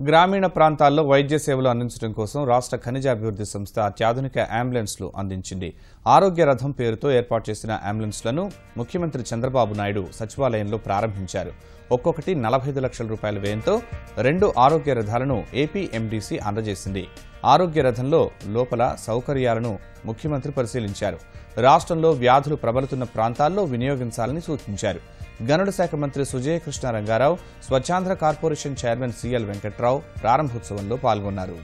గ్రామీణ ప్రాంతాల్లో వైద్య సేవలు అందించడం కోసం రాష్ట్ర ఖనిజ అభివృద్ధి సంస్థ అత్యాధునిక అంబులెన్స్లు అందించింది. ఆరోగ్య రథం పేరుతో ఏర్పాటు చేసిన అంబులెన్స్లను ముఖ్యమంత్రి చంద్రబాబు నాయుడు సచివాలయంలో ప్రారంభించారు. ఒక్కొక్కటి 45 లక్షల రూపాయల వ్యయంతో 2 ఆరోగ్య రథాలను ఏపీ ఎండీసీ అందజేసింది. ఆరోగ్య రథంలో లోపల సౌకర్యాలను ముఖ్యమంత్రి పరిశీలించారు. రాష్ట్రంలో వ్యాధులు ప్రబలుతున్న ప్రాంతాల్లో వినియోగించాలని సూచించారు. గనుల శాఖ మంత్రి Sujay Krishna Rangarao, Swachhandhra corporation chairman C L Venkatrao ప్రారంభోత్సవంలో పాల్గొన్నారు.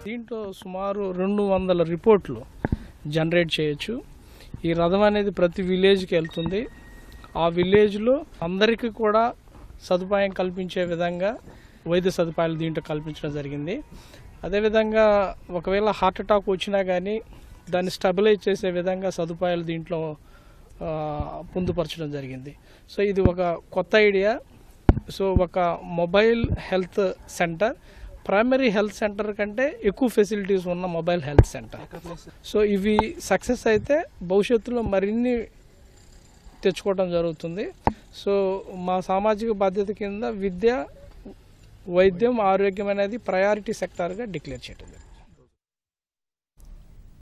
దీంట్లో సుమారు 200 రిపోర్ట్లు జనరేట్ చేయొచ్చు. ఈ రథం అనేది ప్రతి విలేజ్కి వెళ్తుంది. ఆ విలేజ్లో అందరికీ కూడా సదుపాయం కల్పించే విధంగా వైద్య సదుపాయాలు దీంట్లో కల్పించడం జరిగింది. అదేవిధంగా ఒకవేళ హార్ట్ అటాక్ వచ్చినా కానీ దాన్ని స్టెబిలైజ్ చేసే విధంగా సదుపాయాలు దీంట్లో పొందుపరచడం జరిగింది. సో ఇది ఒక కొత్త ఐడియా. సో ఒక mobile health centre, primary health centre కంటే ఎక్కువ ఫెసిలిటీస్ ఉన్న మొబైల్ హెల్త్ సెంటర్. సో ఇవి సక్సెస్ అయితే భవిష్యత్తులో మరిన్ని తెచ్చుకోవడం జరుగుతుంది. సో మా సామాజిక బాధ్యత కింద విద్య, వైద్యం, ఆరోగ్యం అనేది ప్రయారిటీ సెక్టార్గా డిక్లేర్ చేయడం.